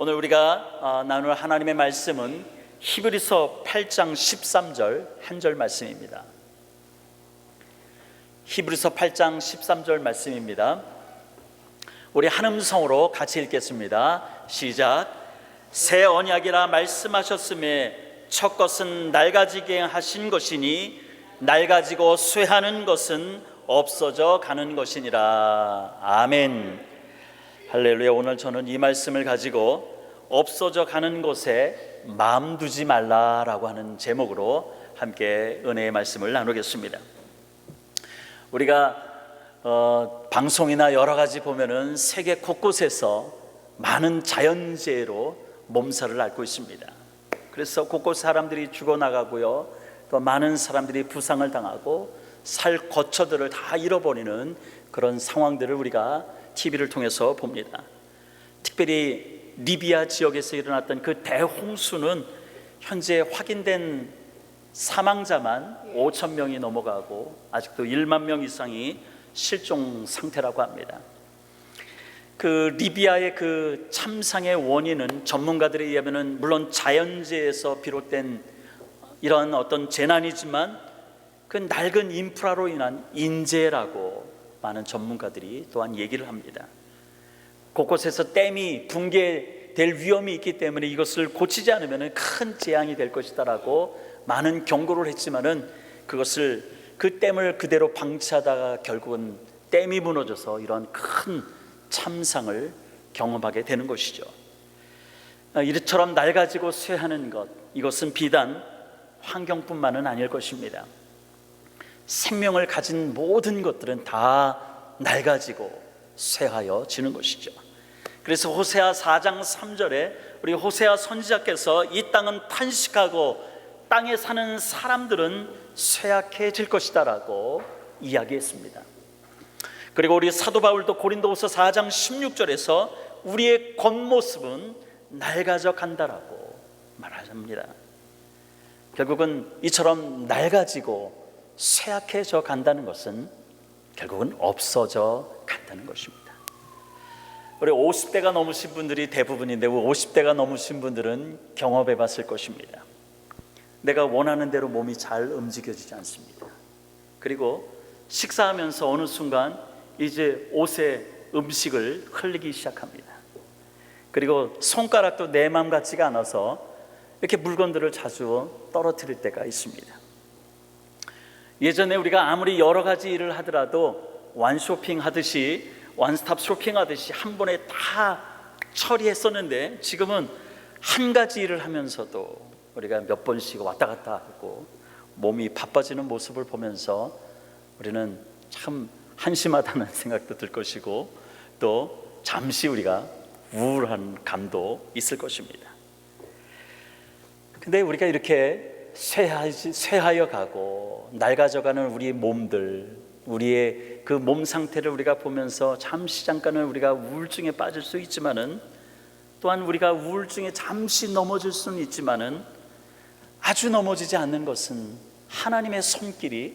오늘 우리가 나눌 하나님의 말씀은 히브리서 8장 13절 한 절 말씀입니다. 히브리서 8장 13절 말씀입니다. 우리 한 음성으로 같이 읽겠습니다. 시작. 새 언약이라 말씀하셨음에 첫 것은 낡아지게 하신 것이니 낡아지고 쇠하는 것은 없어져 가는 것이니라. 아멘. 할렐루야. 오늘 저는 이 말씀을 가지고 없어져 가는 것에 마음 두지 말라라고 하는 제목으로 함께 은혜의 말씀을 나누겠습니다. 우리가 방송이나 여러 가지 보면은 세계 곳곳에서 많은 자연재해로 몸살을 앓고 있습니다. 그래서 곳곳 사람들이 죽어나가고요, 또 많은 사람들이 부상을 당하고 살 거처들을 다 잃어버리는 그런 상황들을 우리가 TV를 통해서 봅니다. 특별히 리비아 지역에서 일어났던 그 대홍수는 현재 확인된 사망자만 5천 명이 넘어가고 아직도 1만 명 이상이 실종 상태라고 합니다. 그 리비아의 그 참상의 원인은 전문가들에 의하면 물론 자연재해에서 비롯된 이런 어떤 재난이지만 그 낡은 인프라로 인한 인재라고 많은 전문가들이 또한 얘기를 합니다. 곳곳에서 댐이 붕괴될 위험이 있기 때문에 이것을 고치지 않으면 큰 재앙이 될 것이다라고 많은 경고를 했지만은 그것을 그 댐을 그대로 방치하다가 결국은 댐이 무너져서 이런 큰 참상을 경험하게 되는 것이죠. 이처럼 낡아지고 쇠하는 것, 이것은 비단 환경뿐만은 아닐 것입니다. 생명을 가진 모든 것들은 다 낡아지고 쇠하여 지는 것이죠. 그래서 호세아 4장 3절에 우리 호세아 선지자께서 이 땅은 탄식하고 땅에 사는 사람들은 쇠약해질 것이다 라고 이야기했습니다. 그리고 우리 사도 바울도 고린도후서 4장 16절에서 우리의 겉모습은 낡아져 간다라고 말합니다. 결국은 이처럼 낡아지고 쇠약해져 간다는 것은 결국은 없어져 간다는 것입니다. 우리 50대가 넘으신 분들이 대부분인데 50대가 넘으신 분들은 경험해 봤을 것입니다. 내가 원하는 대로 몸이 잘 움직여지지 않습니다. 그리고 식사하면서 어느 순간 이제 옷에 음식을 흘리기 시작합니다. 그리고 손가락도 내 맘 같지가 않아서 이렇게 물건들을 자주 떨어뜨릴 때가 있습니다. 예전에 우리가 아무리 여러 가지 일을 하더라도 원쇼핑 하듯이 원스톱 쇼핑 하듯이 한 번에 다 처리했었는데 지금은 한 가지 일을 하면서도 우리가 몇 번씩 왔다 갔다 하고 몸이 바빠지는 모습을 보면서 우리는 참 한심하다는 생각도 들 것이고 또 잠시 우리가 우울한 감도 있을 것입니다. 근데 우리가 이렇게 쇠하여 가고 낡아져가는 우리의 몸들, 우리의 그 몸 상태를 우리가 보면서 잠깐은 우리가 우울증에 빠질 수 있지만은 또한 우리가 우울증에 잠시 넘어질 수는 있지만은 아주 넘어지지 않는 것은 하나님의 손길이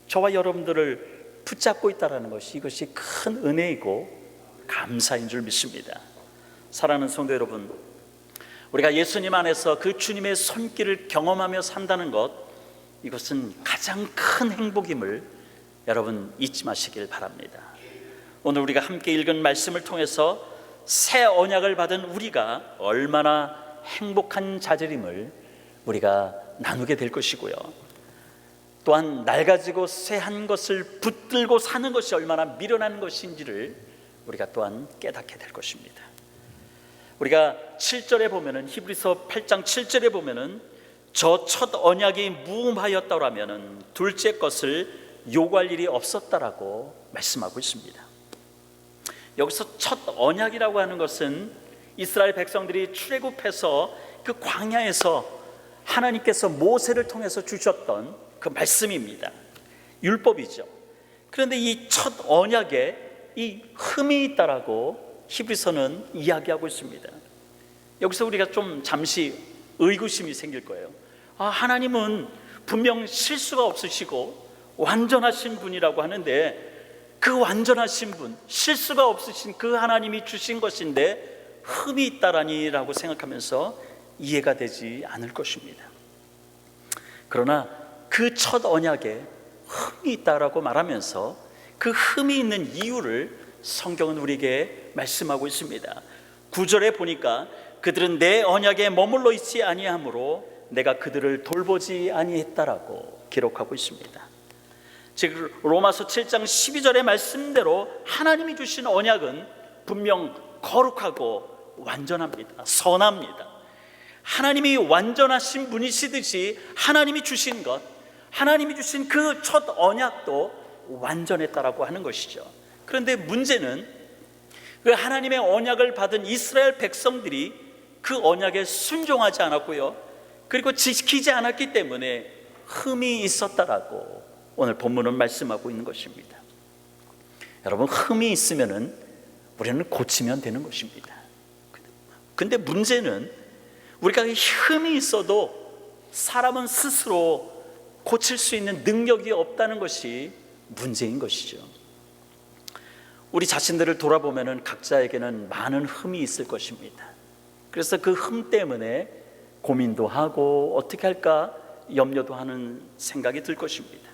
저와 여러분들을 붙잡고 있다는 것이 이것이 큰 은혜이고 감사인 줄 믿습니다. 사랑하는 성도 여러분, 우리가 예수님 안에서 그 주님의 손길을 경험하며 산다는 것, 이것은 가장 큰 행복임을 여러분 잊지 마시길 바랍니다. 오늘 우리가 함께 읽은 말씀을 통해서 새 언약을 받은 우리가 얼마나 행복한 자질임을 우리가 나누게 될 것이고요, 또한 낡아지고 쇠한 것을 붙들고 사는 것이 얼마나 미련한 것인지를 우리가 또한 깨닫게 될 것입니다. 우리가 7절에 보면은, 히브리서 8장 7절에 보면은 저 첫 언약이 무음하였더라면은 둘째 것을 요구할 일이 없었다라고 말씀하고 있습니다. 여기서 첫 언약이라고 하는 것은 이스라엘 백성들이 출애굽해서 그 광야에서 하나님께서 모세를 통해서 주셨던 그 말씀입니다. 율법이죠. 그런데 이 첫 언약에 이 흠이 있다라고 히브리서는 이야기하고 있습니다. 여기서 우리가 좀 잠시 의구심이 생길 거예요. 하나님은 분명 실수가 없으시고 완전하신 분이라고 하는데 그 완전하신 분, 실수가 없으신 그 하나님이 주신 것인데 흠이 있다라니라고 생각하면서 이해가 되지 않을 것입니다. 그러나 그 첫 언약에 흠이 있다라고 말하면서 그 흠이 있는 이유를 성경은 우리에게 말씀하고 있습니다. 9절에 보니까 그들은 내 언약에 머물러 있지 아니하므로 내가 그들을 돌보지 아니했다라고 기록하고 있습니다. 즉 로마서 7장 12절의 말씀대로 하나님이 주신 언약은 분명 거룩하고 완전합니다. 선합니다. 하나님이 완전하신 분이시듯이 하나님이 주신 것, 하나님이 주신 그 첫 언약도 완전했다라고 하는 것이죠. 그런데 문제는 그 하나님의 언약을 받은 이스라엘 백성들이 그 언약에 순종하지 않았고요, 그리고 지키지 않았기 때문에 흠이 있었다라고 오늘 본문은 말씀하고 있는 것입니다. 여러분, 흠이 있으면은 우리는 고치면 되는 것입니다. 근데 문제는 우리가 흠이 있어도 사람은 스스로 고칠 수 있는 능력이 없다는 것이 문제인 것이죠. 우리 자신들을 돌아보면은 각자에게는 많은 흠이 있을 것입니다. 그래서 그 흠 때문에 고민도 하고 어떻게 할까 염려도 하는 생각이 들 것입니다.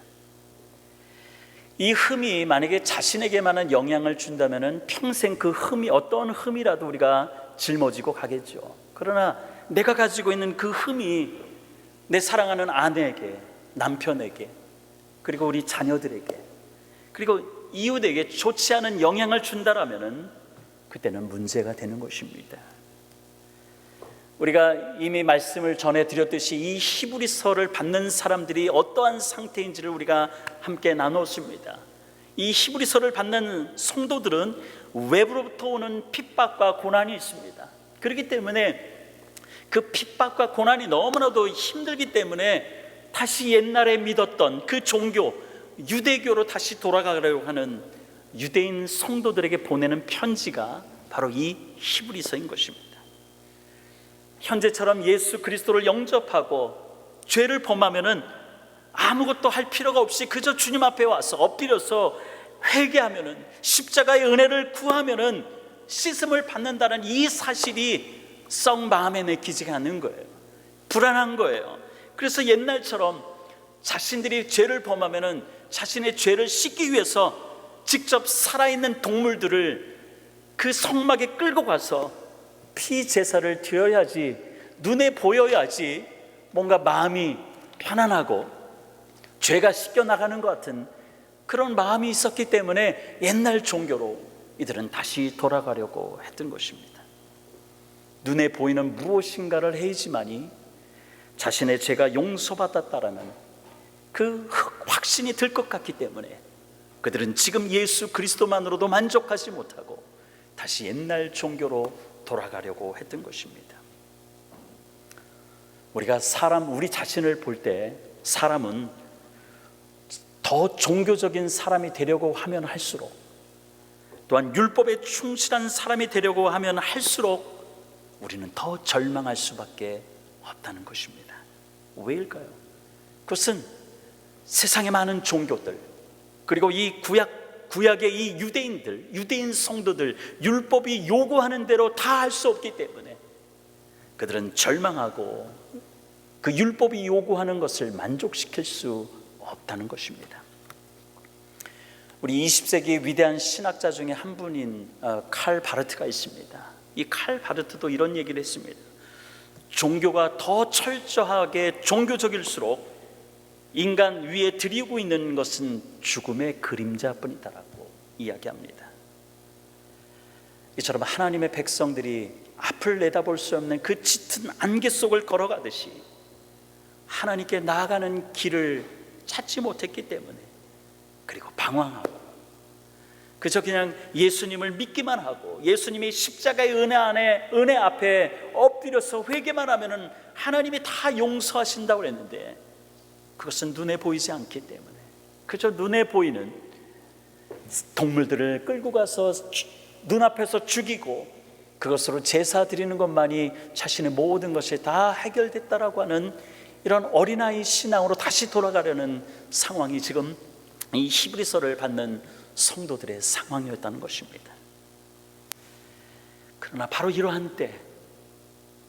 이 흠이 만약에 자신에게만은 영향을 준다면은 평생 그 흠이 어떤 흠이라도 우리가 짊어지고 가겠죠. 그러나 내가 가지고 있는 그 흠이 내 사랑하는 아내에게, 남편에게, 그리고 우리 자녀들에게, 그리고 이웃에게 좋지 않은 영향을 준다라면은 그때는 문제가 되는 것입니다. 우리가 이미 말씀을 전해드렸듯이 이 히브리서를 받는 사람들이 어떠한 상태인지를 우리가 함께 나눴습니다. 이 히브리서를 받는 성도들은 외부로부터 오는 핍박과 고난이 있습니다. 그렇기 때문에 그 핍박과 고난이 너무나도 힘들기 때문에 다시 옛날에 믿었던 그 종교, 유대교로 다시 돌아가려고 하는 유대인 성도들에게 보내는 편지가 바로 이 히브리서인 것입니다. 현재처럼 예수 그리스도를 영접하고 죄를 범하면은 아무것도 할 필요가 없이 그저 주님 앞에 와서 엎드려서 회개하면은, 십자가의 은혜를 구하면은 씻음을 받는다는 이 사실이 썩 마음에 내키지가 않는 거예요. 불안한 거예요. 그래서 옛날처럼 자신들이 죄를 범하면은 자신의 죄를 씻기 위해서 직접 살아있는 동물들을 그 성막에 끌고 가서 피 제사를 드려야지, 눈에 보여야지 뭔가 마음이 편안하고 죄가 씻겨나가는 것 같은 그런 마음이 있었기 때문에 옛날 종교로 이들은 다시 돌아가려고 했던 것입니다. 눈에 보이는 무엇인가를 해야지만이 자신의 죄가 용서받았다라는 그 확신이 들 것 같기 때문에 그들은 지금 예수 그리스도만으로도 만족하지 못하고 다시 옛날 종교로 돌아가려고 했던 것입니다. 우리가 우리 자신을 볼 때 사람은 더 종교적인 사람이 되려고 하면 할수록, 또한 율법에 충실한 사람이 되려고 하면 할수록 우리는 더 절망할 수밖에 없다는 것입니다. 왜일까요? 그것은 세상에 많은 종교들, 그리고 이 구약의 이 유대인 성도들, 율법이 요구하는 대로 다 할 수 없기 때문에 그들은 절망하고 그 율법이 요구하는 것을 만족시킬 수 없다는 것입니다. 우리 20세기 위대한 신학자 중에 한 분인 칼 바르트가 있습니다. 이 칼 바르트도 이런 얘기를 했습니다. 종교가 더 철저하게 종교적일수록 인간 위에 드리고 있는 것은 죽음의 그림자뿐이다라고 이야기합니다. 이처럼 하나님의 백성들이 앞을 내다볼 수 없는 그 짙은 안개 속을 걸어가듯이 하나님께 나아가는 길을 찾지 못했기 때문에, 그리고 방황하고 그저 그냥 예수님을 믿기만 하고 예수님이 십자가의 은혜 앞에 엎드려서 회개만 하면은 하나님이 다 용서하신다고 했는데 그것은 눈에 보이지 않기 때문에 그저 눈에 보이는 동물들을 끌고 가서 눈앞에서 죽이고 그것으로 제사 드리는 것만이 자신의 모든 것이 다 해결됐다라고 하는 이런 어린아이 신앙으로 다시 돌아가려는 상황이 지금 이 히브리서를 받는 성도들의 상황이었다는 것입니다. 그러나 바로 이러한 때,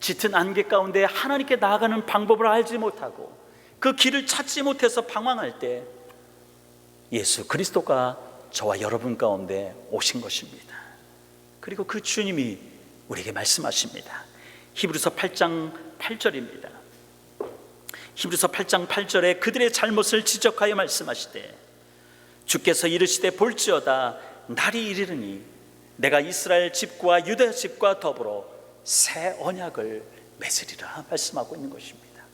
짙은 안개 가운데 하나님께 나아가는 방법을 알지 못하고 그 길을 찾지 못해서 방황할 때 예수 그리스도가 저와 여러분 가운데 오신 것입니다. 그리고 그 주님이 우리에게 말씀하십니다. 히브리서 8장 8절입니다. 히브리서 8장 8절에 그들의 잘못을 지적하여 말씀하시되 주께서 이르시되 볼지어다 날이 이르리니 내가 이스라엘 집과 유다 집과 더불어 새 언약을 맺으리라 말씀하고 있는 것입니다.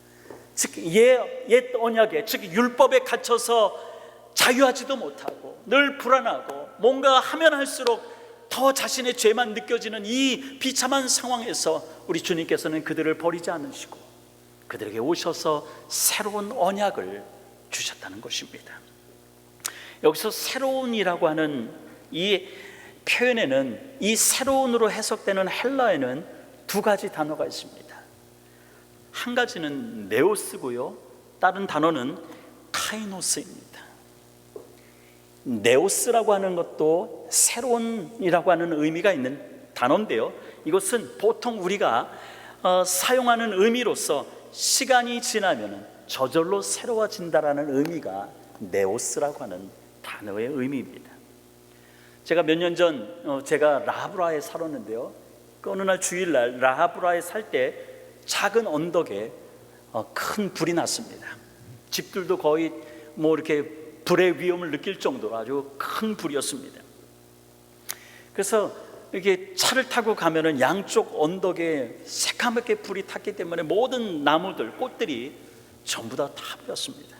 즉 옛 언약에, 즉 율법에 갇혀서 자유하지도 못하고 늘 불안하고 뭔가 하면 할수록 더 자신의 죄만 느껴지는 이 비참한 상황에서 우리 주님께서는 그들을 버리지 않으시고 그들에게 오셔서 새로운 언약을 주셨다는 것입니다. 여기서 새로운이라고 하는 이 표현에는, 이 새로운으로 해석되는 헬라에는 두 가지 단어가 있습니다. 한 가지는 네오스고요, 다른 단어는 카이노스입니다. 네오스라고 하는 것도 새로운이라고 하는 의미가 있는 단어인데요, 이것은 보통 우리가 사용하는 의미로서 시간이 지나면 저절로 새로워진다라는 의미가 네오스라고 하는 단어의 의미입니다. 제가 몇 년 전 제가 라하브라에 살았는데요, 그 어느 날 주일날 라하브라에 살 때 작은 언덕에 큰 불이 났습니다. 집들도 거의 이렇게 불의 위험을 느낄 정도로 아주 큰 불이었습니다. 그래서 이렇게 차를 타고 가면은 양쪽 언덕에 새카맣게 불이 탔기 때문에 모든 나무들, 꽃들이 전부 다 타버렸습니다.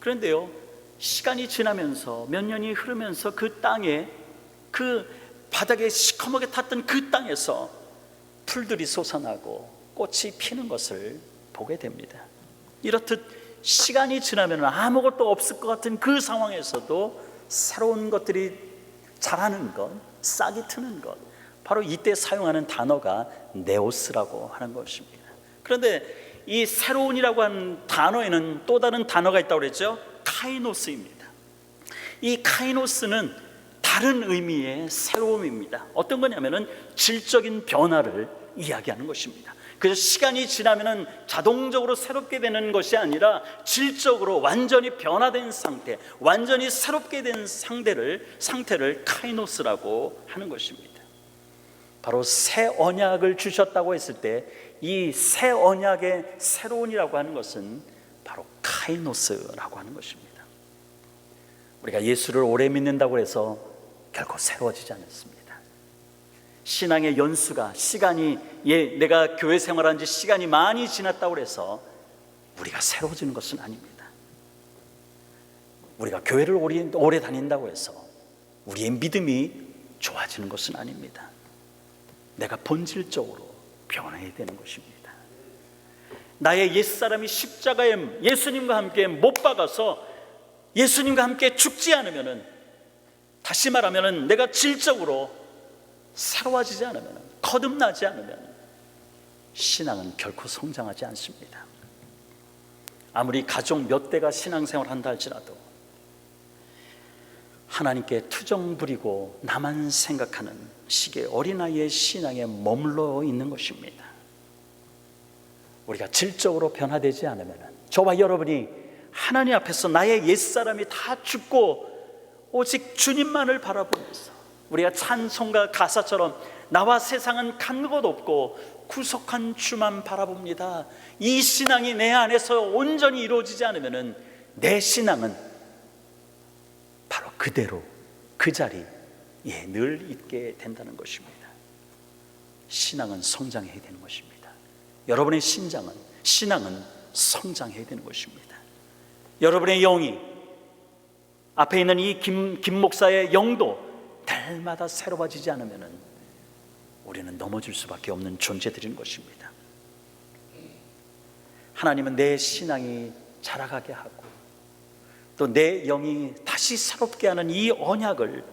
그런데요, 시간이 지나면서 몇 년이 흐르면서 그 땅에, 그 바닥에 시커멓게 탔던 그 땅에서 풀들이 솟아나고 꽃이 피는 것을 보게 됩니다. 이렇듯 시간이 지나면 아무것도 없을 것 같은 그 상황에서도 새로운 것들이 자라는 것, 싹이 트는 것, 바로 이때 사용하는 단어가 네오스라고 하는 것입니다. 그런데 이 새로운이라고 하는 단어에는 또 다른 단어가 있다고 그랬죠. 카이노스입니다. 이 카이노스는 다른 의미의 새로움입니다. 어떤 거냐면은 질적인 변화를 이야기하는 것입니다. 그래서 시간이 지나면은 자동적으로 새롭게 되는 것이 아니라 질적으로 완전히 변화된 상태, 완전히 새롭게 된 상태를 카이노스라고 하는 것입니다. 바로 새 언약을 주셨다고 했을 때 이 새 언약의 새로운이라고 하는 것은 바로 카이노스라고 하는 것입니다. 우리가 예수를 오래 믿는다고 해서 결코 새로워지지 않습니다. 신앙의 연수가, 시간이, 내가 교회 생활한 지 시간이 많이 지났다고 해서 우리가 새로워지는 것은 아닙니다. 우리가 교회를 오래 다닌다고 해서 우리의 믿음이 좋아지는 것은 아닙니다. 내가 본질적으로 변해야 되는 것입니다. 나의 옛사람이 십자가에 예수님과 함께 못 박아서 예수님과 함께 죽지 않으면은, 다시 말하면은 내가 질적으로 새로워지지 않으면, 거듭나지 않으면 신앙은 결코 성장하지 않습니다. 아무리 가족 몇 대가 신앙생활 한다 할지라도 하나님께 투정 부리고 나만 생각하는 식의 어린아이의 신앙에 머물러 있는 것입니다. 우리가 질적으로 변화되지 않으면, 저와 여러분이 하나님 앞에서 나의 옛사람이 다 죽고 오직 주님만을 바라보면서, 우리가 찬송가 가사처럼 나와 세상은 간 것 없고 구속한 주만 바라봅니다, 이 신앙이 내 안에서 온전히 이루어지지 않으면 내 신앙은 바로 그대로 그 자리에 늘 있게 된다는 것입니다. 신앙은 성장해야 되는 것입니다. 여러분의 신앙은 성장해야 되는 것입니다. 여러분의 영이, 앞에 있는 이 김 목사의 영도 날마다 새로워지지 않으면 우리는 넘어질 수밖에 없는 존재들인 것입니다. 하나님은 내 신앙이 자라가게 하고 또 내 영이 다시 새롭게 하는 이 언약을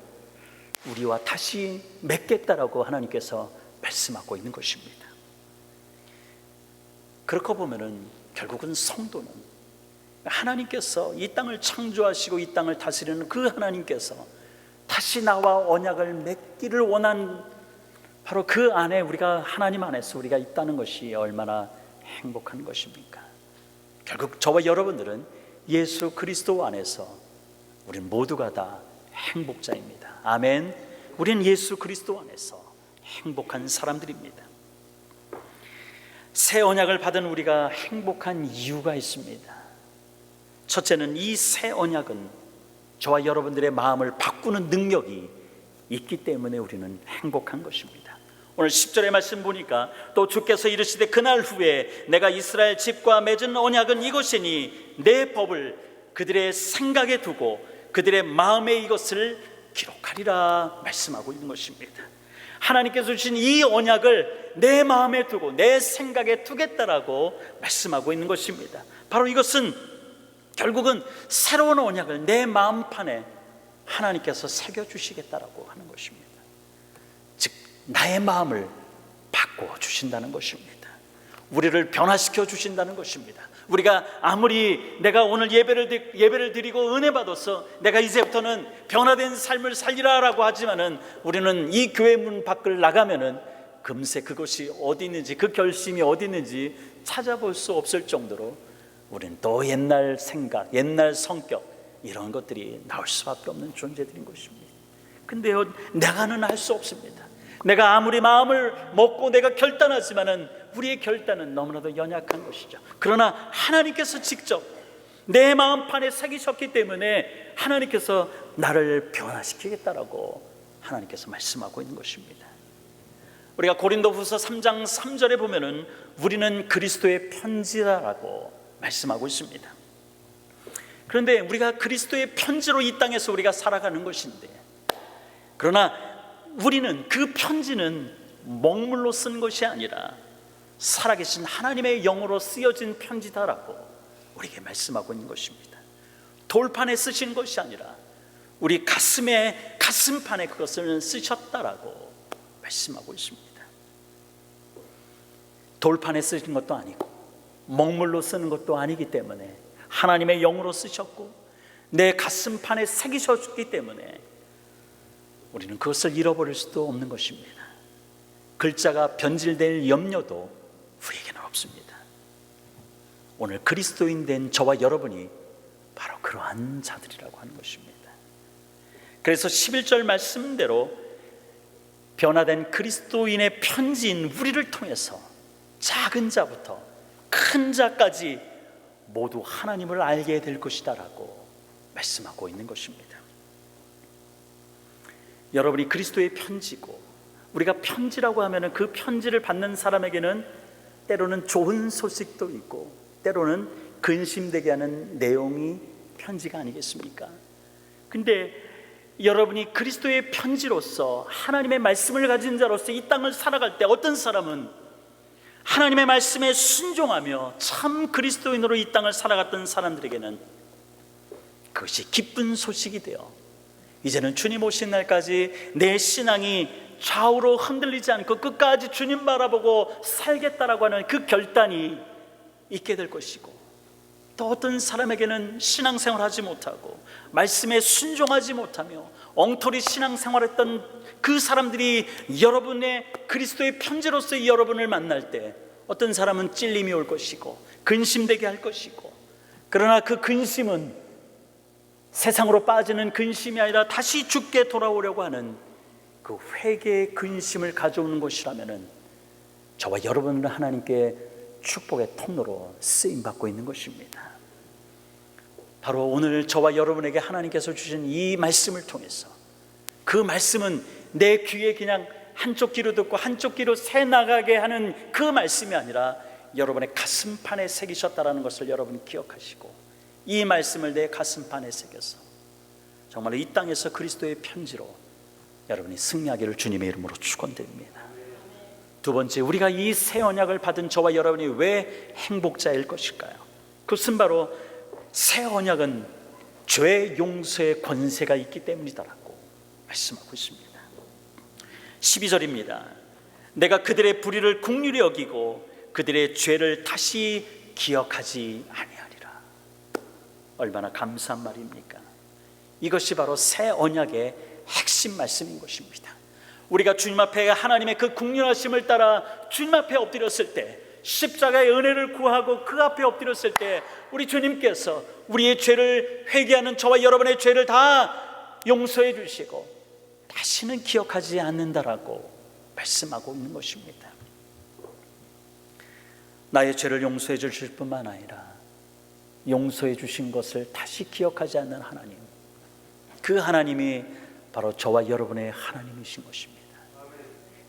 우리와 다시 맺겠다라고 하나님께서 말씀하고 있는 것입니다. 그렇게 보면은 결국은 성도는 하나님께서 이 땅을 창조하시고 이 땅을 다스리는 그 하나님께서 다시 나와 언약을 맺기를 원한 바로 그 안에 우리가 하나님 안에서 우리가 있다는 것이 얼마나 행복한 것입니까? 결국 저와 여러분들은 예수 그리스도 안에서 우리는 모두가 다 행복자입니다. 아멘. 우리는 예수 그리스도 안에서 행복한 사람들입니다. 새 언약을 받은 우리가 행복한 이유가 있습니다. 첫째는 이 새 언약은 저와 여러분들의 마음을 바꾸는 능력이 있기 때문에 우리는 행복한 것입니다. 오늘 10절의 말씀 보니까 또 주께서 이르시되 그날 후에 내가 이스라엘 집과 맺은 언약은 이것이니 내 법을 그들의 생각에 두고 그들의 마음에 이것을 기록하리라 말씀하고 있는 것입니다. 하나님께서 주신 이 언약을 내 마음에 두고 내 생각에 두겠다라고 말씀하고 있는 것입니다. 바로 이것은 결국은 새로운 언약을 내 마음판에 하나님께서 새겨주시겠다라고 하는 것입니다. 즉 나의 마음을 바꿔주신다는 것입니다. 우리를 변화시켜 주신다는 것입니다. 우리가 아무리 내가 오늘 예배를 드리고 은혜 받아서 내가 이제부터는 변화된 삶을 살리라라고 하지만은 우리는 이 교회 문 밖을 나가면은 금세 그것이 어디 있는지, 그 결심이 어디 있는지 찾아볼 수 없을 정도로 우리는 또 옛날 생각, 옛날 성격 이런 것들이 나올 수밖에 없는 존재들인 것입니다. 근데요, 내가는 할 수 없습니다. 내가 아무리 마음을 먹고 내가 결단하지만은 우리의 결단은 너무나도 연약한 것이죠. 그러나 하나님께서 직접 내 마음판에 새기셨기 때문에 하나님께서 나를 변화시키겠다라고 하나님께서 말씀하고 있는 것입니다. 우리가 고린도후서 3장 3절에 보면은 우리는 그리스도의 편지라고 말씀하고 있습니다. 그런데 우리가 그리스도의 편지로 이 땅에서 우리가 살아가는 것인데, 그러나 우리는 그 편지는 먹물로 쓴 것이 아니라 살아계신 하나님의 영으로 쓰여진 편지다라고 우리에게 말씀하고 있는 것입니다. 돌판에 쓰신 것이 아니라 우리 가슴판에 그것을 쓰셨다라고 말씀하고 있습니다. 돌판에 쓰신 것도 아니고 먹물로 쓰는 것도 아니기 때문에 하나님의 영으로 쓰셨고 내 가슴판에 새기셨기 때문에 우리는 그것을 잃어버릴 수도 없는 것입니다. 글자가 변질될 염려도 우리에게는 없습니다. 오늘 그리스도인 된 저와 여러분이 바로 그러한 자들이라고 하는 것입니다. 그래서 11절 말씀대로 변화된 그리스도인의 편지인 우리를 통해서 작은 자부터 큰 자까지 모두 하나님을 알게 될 것이다라고 말씀하고 있는 것입니다. 여러분이 그리스도의 편지고, 우리가 편지라고 하면 그 편지를 받는 사람에게는 때로는 좋은 소식도 있고 때로는 근심되게 하는 내용이 편지가 아니겠습니까? 근데 여러분이 그리스도의 편지로서 하나님의 말씀을 가진 자로서 이 땅을 살아갈 때 어떤 사람은 하나님의 말씀에 순종하며 참 그리스도인으로 이 땅을 살아갔던 사람들에게는 그것이 기쁜 소식이 되어 이제는 주님 오신 날까지 내 신앙이 좌우로 흔들리지 않고 끝까지 주님 바라보고 살겠다라고 하는 그 결단이 있게 될 것이고, 또 어떤 사람에게는 신앙생활 하지 못하고 말씀에 순종하지 못하며 엉터리 신앙생활했던 그 사람들이 여러분의 그리스도의 편지로서 여러분을 만날 때 어떤 사람은 찔림이 올 것이고 근심되게 할 것이고, 그러나 그 근심은 세상으로 빠지는 근심이 아니라 다시 주께 돌아오려고 하는 그 회개의 근심을 가져오는 것이라면은 저와 여러분은 하나님께 축복의 통로로 쓰임받고 있는 것입니다. 바로 오늘 저와 여러분에게 하나님께서 주신 이 말씀을 통해서, 그 말씀은 내 귀에 그냥 한쪽 귀로 듣고 한쪽 귀로 새 나가게 하는 그 말씀이 아니라 여러분의 가슴판에 새기셨다라는 것을 여러분이 기억하시고, 이 말씀을 내 가슴판에 새겨서 정말 이 땅에서 그리스도의 편지로 여러분이 승리하기를 주님의 이름으로 축원드립니다. 두 번째, 우리가 이 새 언약을 받은 저와 여러분이 왜 행복자일 것일까요? 그것은 바로 새 언약은 죄 용서의 권세가 있기 때문이다라고 말씀하고 있습니다. 12절입니다. 내가 그들의 불의를 긍휼히 여기고 그들의 죄를 다시 기억하지 아니하리라. 얼마나 감사한 말입니까? 이것이 바로 새 언약의 핵심 말씀인 것입니다. 우리가 주님 앞에 하나님의 그 국률하심을 따라 주님 앞에 엎드렸을 때, 십자가의 은혜를 구하고 그 앞에 엎드렸을 때 우리 주님께서 우리의 죄를, 회개하는 저와 여러분의 죄를 다 용서해 주시고 다시는 기억하지 않는다라고 말씀하고 있는 것입니다. 나의 죄를 용서해 주실 뿐만 아니라 용서해 주신 것을 다시 기억하지 않는 하나님, 그 하나님이 바로 저와 여러분의 하나님이신 것입니다.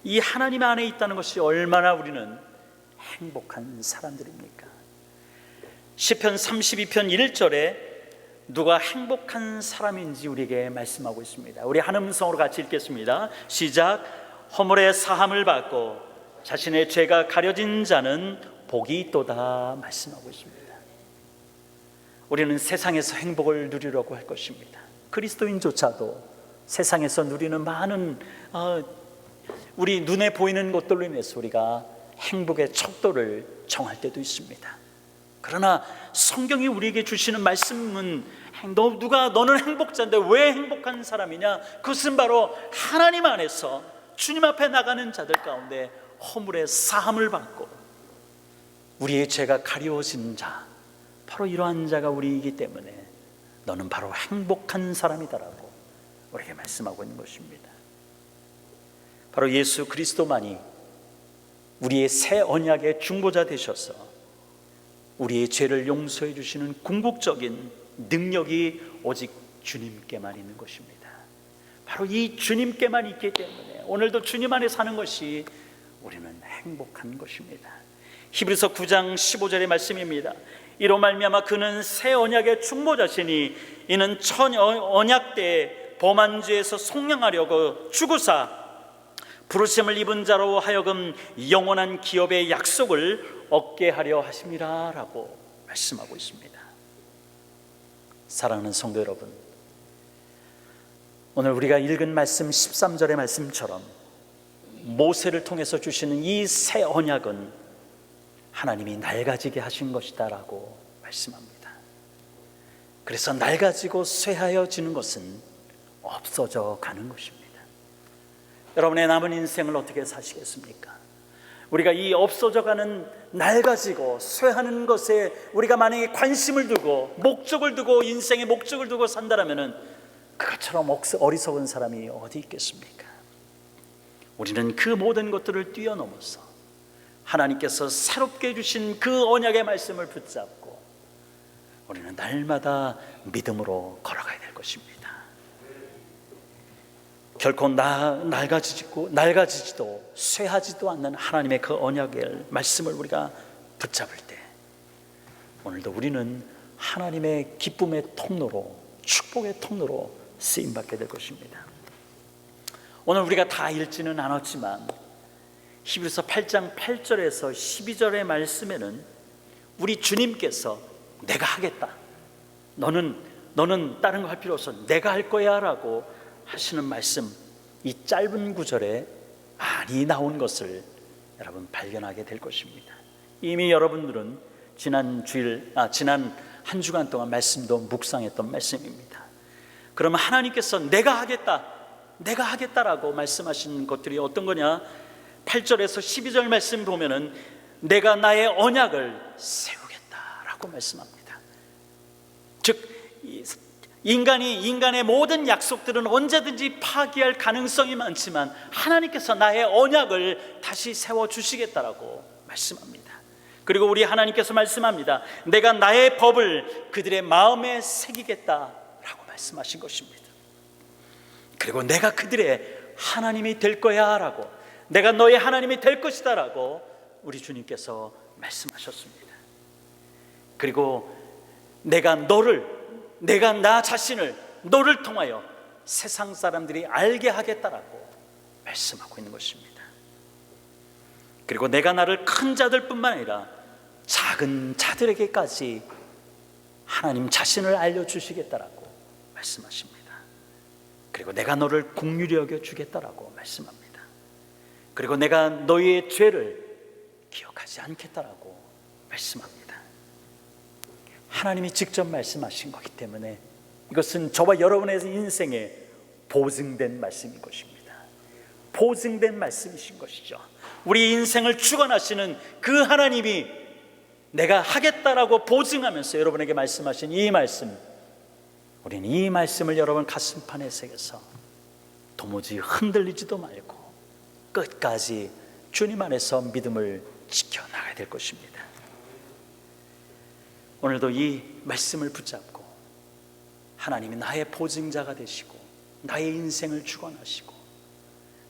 이 하나님 안에 있다는 것이 얼마나 우리는 행복한 사람들입니까? 시편 32편 1절에 누가 행복한 사람인지 우리에게 말씀하고 있습니다. 우리 한 음성으로 같이 읽겠습니다. 시작. 허물의 사함을 받고 자신의 죄가 가려진 자는 복이 있도다 말씀하고 있습니다. 우리는 세상에서 행복을 누리려고 할 것입니다. 그리스도인조차도 세상에서 누리는 많은 우리 눈에 보이는 것들로 인해서 우리가 행복의 척도를 정할 때도 있습니다. 그러나 성경이 우리에게 주시는 말씀은 너는 행복자인데 왜 행복한 사람이냐? 그것은 바로 하나님 안에서 주님 앞에 나가는 자들 가운데 허물의 사함을 받고 우리의 죄가 가려워진 자, 바로 이러한 자가 우리이기 때문에 너는 바로 행복한 사람이다라고 우리에게 말씀하고 있는 것입니다. 바로 예수 그리스도만이 우리의 새 언약의 중보자 되셔서 우리의 죄를 용서해 주시는 궁극적인 능력이 오직 주님께만 있는 것입니다. 바로 이 주님께만 있기 때문에 오늘도 주님 안에 사는 것이 우리는 행복한 것입니다. 히브리서 9장 15절의 말씀입니다. 이로 말미암아 그는 새 언약의 중보자시니 이는 첫 언약 때 범한 죄에서 속량하려고 죽으사 부르심을 입은 자로 하여금 영원한 기업의 약속을 얻게 하려 하심이라 라고 말씀하고 있습니다. 사랑하는 성도 여러분, 오늘 우리가 읽은 말씀 13절의 말씀처럼 모세를 통해서 주시는 이 새 언약은 하나님이 낡아지게 하신 것이다 라고 말씀합니다. 그래서 낡아지고 쇠하여지는 것은 없어져 가는 것입니다. 여러분의 남은 인생을 어떻게 사시겠습니까? 우리가 이 없어져가는 낡아지고 쇠하는 것에 우리가 만약에 관심을 두고 목적을 두고 인생의 목적을 두고 산다라면은 그것처럼 어리석은 사람이 어디 있겠습니까? 우리는 그 모든 것들을 뛰어넘어서 하나님께서 새롭게 주신 그 언약의 말씀을 붙잡고 우리는 날마다 믿음으로 걸어가야 될 것입니다. 결코 낡아지지도 쇠하지도 않는 하나님의 그 언약의 말씀을 우리가 붙잡을 때 오늘도 우리는 하나님의 기쁨의 통로로, 축복의 통로로 쓰임받게 될 것입니다. 오늘 우리가 다 읽지는 않았지만 히브리서 8장 8절에서 12절의 말씀에는 우리 주님께서 내가 하겠다, 너는 다른 거 할 필요 없어, 내가 할 거야 라고 하시는 말씀, 이 짧은 구절에 많이 나온 것을 여러분 발견하게 될 것입니다. 이미 여러분들은 지난 한 주간 동안 말씀도 묵상했던 말씀입니다. 그러면 하나님께서 내가 하겠다라고 말씀하신 것들이 어떤 거냐? 8절에서 12절 말씀 보면은 내가 나의 언약을 세우겠다라고 말씀합니다. 즉 인간의 모든 약속들은 언제든지 파기할 가능성이 많지만 하나님께서 나의 언약을 다시 세워주시겠다라고 말씀합니다. 그리고 우리 하나님께서 말씀합니다. 내가 나의 법을 그들의 마음에 새기겠다라고 말씀하신 것입니다. 그리고 내가 그들의 하나님이 될 거야 라고, 내가 너의 하나님이 될 것이다 라고 우리 주님께서 말씀하셨습니다. 그리고 내가 나 자신을 너를 통하여 세상 사람들이 알게 하겠다라고 말씀하고 있는 것입니다. 그리고 내가 나를 큰 자들뿐만 아니라 작은 자들에게까지 하나님 자신을 알려주시겠다라고 말씀하십니다. 그리고 내가 너를 긍휼히 여겨 주겠다라고 말씀합니다. 그리고 내가 너희의 죄를 기억하지 않겠다라고 말씀합니다. 하나님이 직접 말씀하신 거기 때문에 이것은 저와 여러분의 인생에 보증된 말씀인 것입니다. 보증된 말씀이신 것이죠. 우리 인생을 주관하시는 그 하나님이 내가 하겠다라고 보증하면서 여러분에게 말씀하신 이 말씀, 우리는 이 말씀을 여러분 가슴판에 새겨서 도무지 흔들리지도 말고 끝까지 주님 안에서 믿음을 지켜나가야 될 것입니다. 오늘도 이 말씀을 붙잡고 하나님이 나의 보증자가 되시고 나의 인생을 주관하시고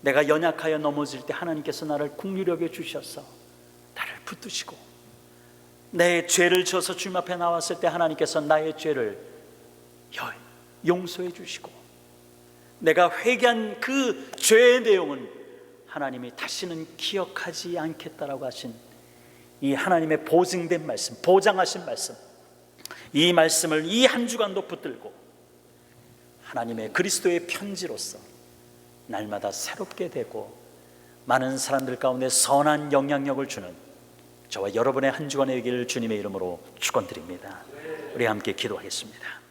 내가 연약하여 넘어질 때 하나님께서 나를 긍휼히 여겨 주셔서 나를 붙드시고 내 죄를 져서 주님 앞에 나왔을 때 하나님께서 나의 죄를 용서해 주시고 내가 회개한 그 죄의 내용은 하나님이 다시는 기억하지 않겠다라고 하신 이 하나님의 보증된 말씀, 보장하신 말씀, 이 말씀을 이 한 주간도 붙들고 하나님의 그리스도의 편지로서 날마다 새롭게 되고 많은 사람들 가운데 선한 영향력을 주는 저와 여러분의 한 주간의 일기를 주님의 이름으로 축원드립니다. 우리 함께 기도하겠습니다.